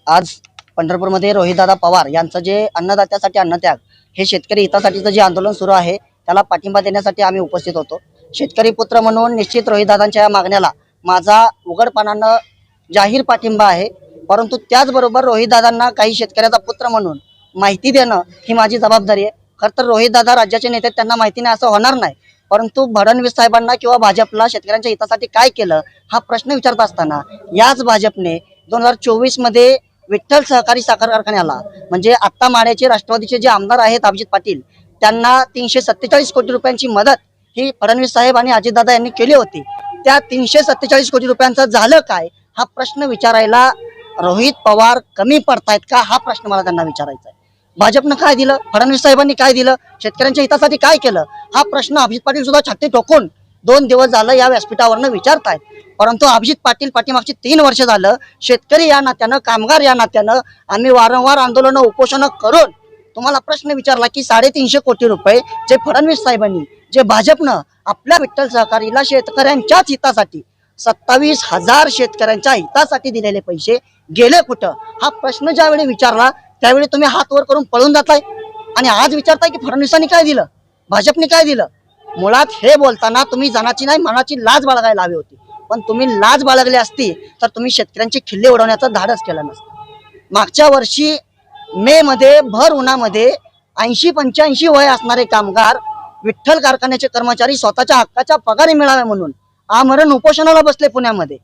आज पंढरपूरमध्ये रोहितदादा पवार यांचं जे अन्नदात्यासाठी अन्नत्याग हे शेतकरी हितासाठीचं जे आंदोलन सुरू आहे त्याला पाठिंबा देण्यासाठी आम्ही उपस्थित होतो। शेतकरी पुत्र म्हणून निश्चित रोहितदादांच्या या मागण्याला माझा उघडपणानं जाहीर पाठिंबा आहे। परंतु त्याचबरोबर रोहितदादांना काही शेतकऱ्याचा पुत्र म्हणून माहिती देणं ही माझी जबाबदारी आहे। खरं तर रोहितदादा राज्याचे नेते, त्यांना माहिती नाही असं होणार नाही, परंतु फडणवीस साहेबांना किंवा भाजपला शेतकऱ्यांच्या हितासाठी काय केलं हा प्रश्न विचारत असताना याच भाजपने 2024 मध्ये विठ्ठल सहकारी साखर कारखान्याला म्हणजे आत्ता माड्याचे राष्ट्रवादीचे जे आमदार आहेत अभिजित पाटील, त्यांना 347 कोटी रुपयांची मदत ही फडणवीस साहेब आणि अजितदादा यांनी केली होती। त्या 347 कोटी रुपयांचं झालं काय हा प्रश्न विचारायला रोहित पवार कमी पडतायत का हा प्रश्न मला त्यांना विचारायचा आहे। भाजपनं काय दिलं, फडणवीस साहेबांनी काय दिलं, शेतकऱ्यांच्या हितासाठी काय केलं हा प्रश्न अभिजित पाटील सुद्धा छाती ठोकून 2 दिवस झालं या व्यासपीठावरनं विचारतायत। परंतु अभिजित पाटील पाठीमागची 3 वर्ष झालं शेतकरी या नात्यानं, कामगार या नात्यानं आम्ही वारंवार आंदोलनं उपोषणं करून तुम्हाला प्रश्न विचारला की 350 कोटी रुपये जे फडणवीस साहेबांनी, जे भाजपनं आपल्या विठ्ठल सहकारीला शेतकऱ्यांच्याच हितासाठी 27,000 शेतकऱ्यांच्या हितासाठी दिलेले पैसे गेले कुठं हा प्रश्न ज्यावेळी विचारला त्यावेळी तुम्ही हात वर करून पळून जाताय आणि आज विचारताय की फडणवीसांनी काय दिलं, भाजपने काय दिलं। मुळात हे बोलताना तुम्ही जनाची नाही मनाची लाज बाळगायला हवी होती, पण तुम्ही लाज बाळगली असती तर तुम्ही शेतकऱ्यांचे खिल्ले उडवण्याचं धाडस केलं नसतं। मागच्या वर्षी मे मध्ये भर उन्हामध्ये 80-85 वय असणारे कामगार, विठ्ठल कारखान्याचे कर्मचारी स्वतःच्या हक्काच्या पगारी मिळावे म्हणून आमरण उपोषणाला बसले पुण्यामध्ये।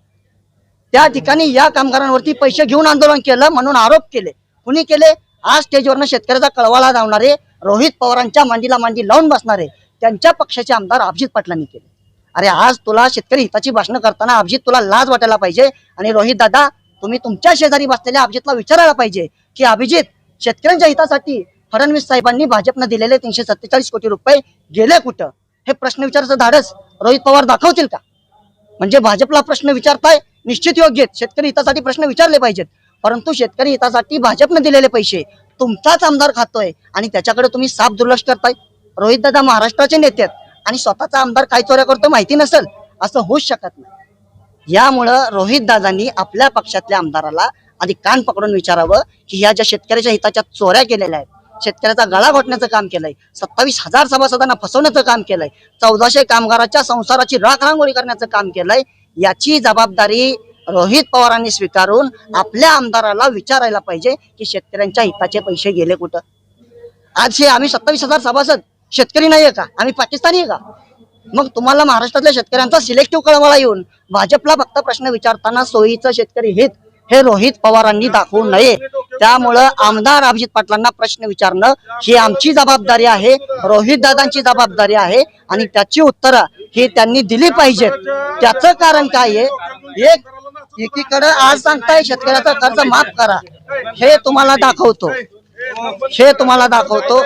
त्या ठिकाणी या कामगारांवरती पैसे घेऊन आंदोलन केलं म्हणून आरोप केले। कुणी केले? आज स्टेजवरनं शेतकऱ्याचा कळवाला धावणारे, रोहित पवारांच्या मांडीला मांडी लावून बसणारे त्यांच्या पक्षाचे आमदार अभिजित पाटलांनी केले। अरे आज तुला शेतकरी हिताची भाषणं करताना अभिजित तुला लाज वाटायला पाहिजे आणि रोहित दादा तुम्ही तुमच्या शेजारी बसलेल्या अभिजितला विचारायला पाहिजे की अभिजित शेतकऱ्यांच्या हितासाठी फडणवीस साहेबांनी भाजपनं दिलेले 347 कोटी रुपये गेले कुठं हे प्रश्न विचारायचं धाडस रोहित पवार दाखवतील का? म्हणजे भाजपला प्रश्न विचारताय निश्चित योग्य आहेत, शेतकरी हितासाठी प्रश्न विचारले पाहिजेत, परंतु शेतकरी हितासाठी भाजपनं दिलेले पैसे तुमचाच आमदार खातोय आणि त्याच्याकडे तुम्ही साफ दुर्लक्ष करताय। रोहित दादा महाराष्ट्राचे नेते आहेत आणि स्वतःचा आमदार काय चोऱ्या करतो माहिती नसेल असं होऊच शकत नाही। यामुळं रोहित दादांनी आपल्या पक्षातल्या आमदाराला आधी कान पकडून विचारावं की ह्या ज्या शेतकऱ्याच्या हिताच्या चोऱ्या केलेल्या आहेत, शेतकऱ्याचा गळा घोटण्याचं काम केलंय, 27,000 सभासदांना फसवण्याचं काम केलंय, 1400 कामगाराच्या संसाराची राखरांगोळी करण्याचं काम केलंय, याची जबाबदारी रोहित पवारांनी स्वीकारून आपल्या आमदाराला विचारायला पाहिजे की शेतकऱ्यांच्या हिताचे पैसे गेले कुठं। आज हे आम्ही 27,000 सभासद शेतकरी नाहीये का? आम्ही पाकिस्तानी आहे का? मग तुम्हाला महाराष्ट्रातल्या शेतकऱ्यांचा सिलेक्टिव्ह कळवाला येऊन भाजपला फक्त प्रश्न विचारताना सोयीचं शेतकरी हित हे रोहित पवारांनी दाखवू नये। त्यामुळं आमदार अभिजित पाटलांना प्रश्न विचारणं ही आमची जबाबदारी आहे, रोहित दादांची जबाबदारी आहे आणि त्याची उत्तरं ही त्यांनी दिली पाहिजेत। त्याचं कारण काय आहे? एकीकडे आज सांगताय शेतकऱ्याचा कर्ज माफ करा, हे तुम्हाला दाखवतो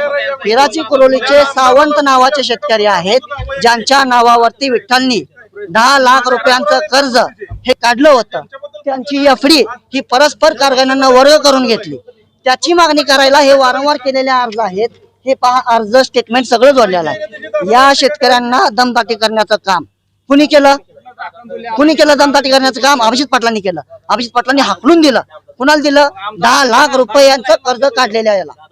पिराची कुरोलीचे सावंत नावाचे शेतकरी आहेत ज्यांच्या नावावरती विठ्ठलनी 10 लाख रुपयांचं कर्ज हे काढलं होतं। त्यांची एफडी ही परस्पर कारखान्यांना वर्ग करून घेतली, त्याची मागणी करायला हे वारंवार केलेले अर्ज आहेत। हे पहा, अर्ज स्टेटमेंट सगळं जोडलेलं आहे। या शेतकऱ्यांना दमदाटी करण्याचं काम कुणी केलं? दमदाटी करण्याचं काम अभिजित पाटलांनी केलं। अभिजित पाटलांनी हाकलून दिलं। कुणाला दिलं? 10 लाख रुपयांचं कर्ज काढलेल्या याला।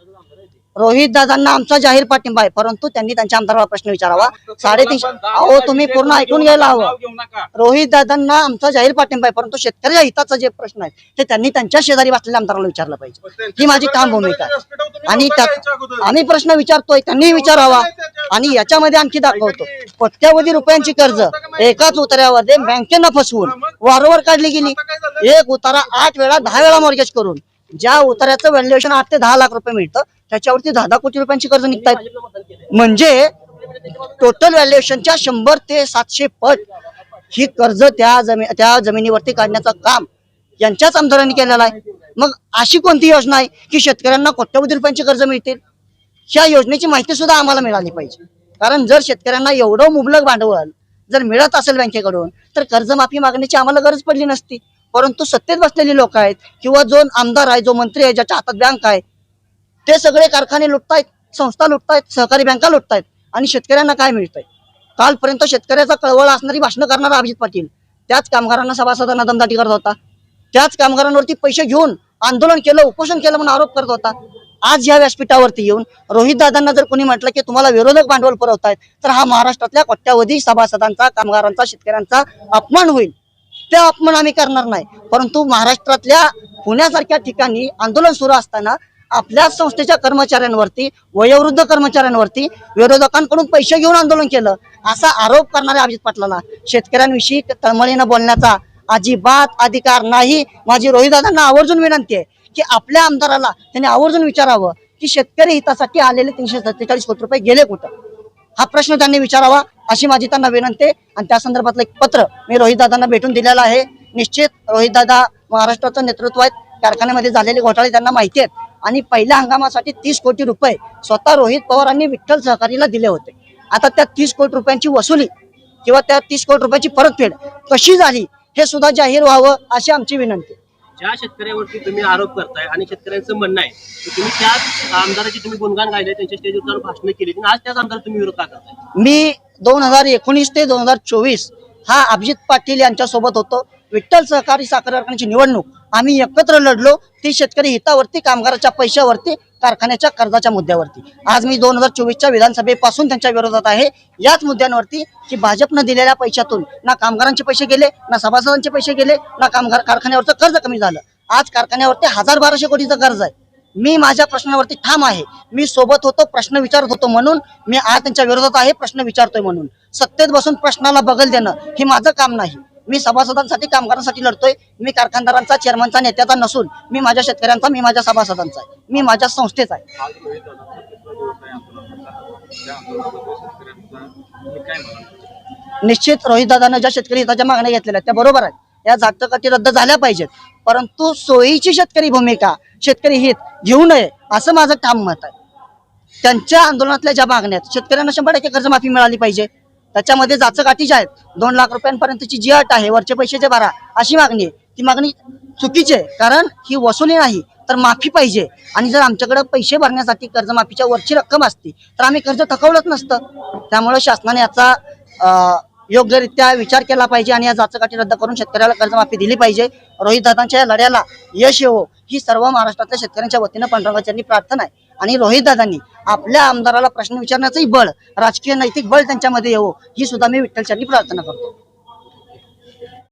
रोहित दादांना आमचा जाहीर पाठिंबा आहे, परंतु त्यांनी त्यांच्या आमदाराला प्रश्न विचारावा। 350 अहो तुम्ही पूर्ण ऐकून घ्यायला हवं। रोहित दादांना आमचा जाहीर पाठिंबा आहे, परंतु शेतकऱ्याच्या हिताचा जे प्रश्न आहे ते त्यांनी त्यांच्या शेजारी बसलेल्या आमदाराला विचारलं पाहिजे। ही माझी ठाम भूमिका आहे आणि आम्ही प्रश्न विचारतोय त्यांनी विचारावा। आणि याच्यामध्ये आणखी दाखवतो कोट्यावधी रुपयांची कर्ज एकाच उतार्यामध्ये बँकेनं फसवून वारंवार काढली गेली। एक उतारा 8 वेळा 10 वेळा मॉर्गेज करून ज्या उतार्याचं व्हॅल्युएशन 8 ते 10 लाख रुपये मिळतं त्याच्यावरती 10 कोटी रुपयांची कर्ज निघतायत। म्हणजे टोटल व्हॅल्युएशनच्या 100 ते 700 पट ही कर्ज त्या जमिनीवरती काढण्याचं काम यांच्याच आमदारांनी केलेलं आहे। मग अशी कोणती योजना आहे की शेतकऱ्यांना कोट्यावधी रुपयांची कर्ज मिळतील? ह्या योजनेची माहिती सुद्धा आम्हाला मिळाली पाहिजे, कारण जर शेतकऱ्यांना एवढं मुबलक भांडवल जर मिळत असेल बँकेकडून तर कर्जमाफी मागण्याची आम्हाला गरज पडली नसती। परंतु सत्तेत बसलेली लोक आहेत किंवा जो आमदार आहे, जो मंत्री आहे, ज्याच्या हातात बँक आहे, ते सगळे कारखाने लुटतायत, संस्था लुटतायत, सहकारी बँका लुटतायत आणि शेतकऱ्यांना काय मिळतंय? कालपर्यंत शेतकऱ्याचा कळवळ असणारी भाषणं करणारा अभिजित पाटील त्याच कामगारांना, सभासदांना दमदाटी करत होता। त्याच कामगारांवरती पैसे घेऊन आंदोलन केलं, उपोषण केलं म्हणून आरोप करत होता. आज या व्यासपीठावरती येऊन रोहित दादांना जर कोणी म्हटलं की तुम्हाला विरोधक भांडवल पुरवतायत, तर हा महाराष्ट्रातल्या कोट्यावधी सभासदांचा, कामगारांचा, शेतकऱ्यांचा अपमान होईल. त्या अपमान आम्ही करणार नाही. परंतु महाराष्ट्रातल्या पुण्यासारख्या ठिकाणी आंदोलन सुरू असताना आपल्या संस्थेच्या कर्मचाऱ्यांवरती, वयोवृद्ध कर्मचाऱ्यांवरती विरोधकांकडून पैसे घेऊन आंदोलन केलं, असा आरोप करणाऱ्या अभिजित पाटलांना शेतकऱ्यांविषयी तळमळीनं बोलण्याचा अजिबात अधिकार नाही. माझी रोहितदादांना आवर्जून विनंती आहे की आपल्या आमदाराला त्यांनी आवर्जून विचारावं की शेतकरी हितासाठी आलेले 347 कोटी रुपये गेले कुठं, हा प्रश्न त्यांनी विचारावा अशी माझी त्यांना विनंती आहे. आणि त्या संदर्भातलं एक पत्र मी रोहितदादांना भेटून दिलेलं आहे. निश्चित रोहितदादा महाराष्ट्राचं नेतृत्व आहेत, कारखान्यामध्ये झालेले घोटाळे त्यांना माहिती आहेत आणि पहिल्या हंगामासाठी 30 कोटी रुपये स्वतः रोहित पवारांनी विठ्ठल सहकारीला दिले होते. आता त्या 30 कोटी रुपयांची वसुली किंवा त्या 30 कोटी रुपयाची परतफेड कशी झाली हे सुद्धा जाहीर व्हावं अशी आमची विनंती. ज्या शेतकऱ्यावरती तुम्ही आरोप करताय आणि शेतकऱ्यांचं म्हणणं आहे की तुम्ही त्याच आमदाराची तुम्ही गुणगान गायले, त्यांच्या स्टेजवर भाषण केली, आज त्याच आमदार तुम्ही विरोध का करताय? मी 2019 ते 2024 हा अभिजित पाटील यांच्यासोबत होतो. विठ्ठल सहकारी साखर कारखान्याची निवडणूक आम्ही एकत्र लढलो, ती शेतकरी हितावरती, कामगाराच्या पैशावरती, कारखान्याच्या कर्जाच्या मुद्द्यावरती. आज मी 2024च्या विधानसभेपासून त्यांच्या विरोधात आहे, याच मुद्द्यांवरती की भाजपनं दिलेल्या पैशातून ना कामगारांचे पैसे गेले, ना सभासदांचे पैसे गेले, ना कामगार कारखान्यावरचं कर्ज कमी झालं. आज कारखान्यावरती 1200 कोटीचं कर्ज आहे. मी माझ्या प्रश्नावरती ठाम आहे. मी सोबत होतो, प्रश्न विचारत होतो म्हणून मी आज त्यांच्या विरोधात आहे, प्रश्न विचारतोय म्हणून. सत्तेत बसून प्रश्नाला बगल देणं हे माझं काम नाही. मी सभासदांसाठी, कामगारांसाठी लढतोय. मी कारखानदारांचा, चेअरमनचा, नेत्याचा नसून मी माझ्या शेतकऱ्यांचा, मी माझ्या सभासदांचा आहे, मी माझ्या संस्थेचा आहे. निश्चित रोहितदादांना ज्या शेतकरी हिताच्या मागण्या घेतलेल्या आहेत त्या बरोबर आहेत. या जागतिक अटी रद्द झाल्या पाहिजेत, परंतु सोयीची शेतकरी भूमिका, शेतकरी हित घेऊ नये असं माझं ठाम मत आहे. त्यांच्या आंदोलनातल्या ज्या मागण्या आहेत, शेतकऱ्यांना 100% कर्जमाफी मिळाली पाहिजे, त्याच्यामध्ये जाचकाठीच्या आहेत. 2 लाख रुपयांपर्यंतची जी अट आहे, वरचे पैशाचे भरा अशी मागणी आहे. ती मागणी चुकीची आहे, कारण ही वसुली नाही तर माफी पाहिजे. आणि जर आमच्याकडे पैसे भरण्यासाठी कर्जमाफीच्या वरची रक्कम असती तर आम्ही कर्ज थकवलंच नसतं. त्यामुळे शासनाने याचा योग्यरित्या विचार केला पाहिजे आणि या जाचकाठी रद्द करून शेतकऱ्याला कर्जमाफी दिली पाहिजे. रोहितदादांच्या या लढ्याला यश येवो ही सर्व महाराष्ट्रातल्या शेतकऱ्यांच्या वतीनं पांडुरंगाची प्रार्थना आहे. आणि रोहितदादांनी आपल्या आमदाराला प्रश्न विचारण्याचंही बळ, राजकीय नैतिक बळ त्यांच्यामध्ये येवो ही सुद्धा मी विठ्ठलचरणी प्रार्थना करतो.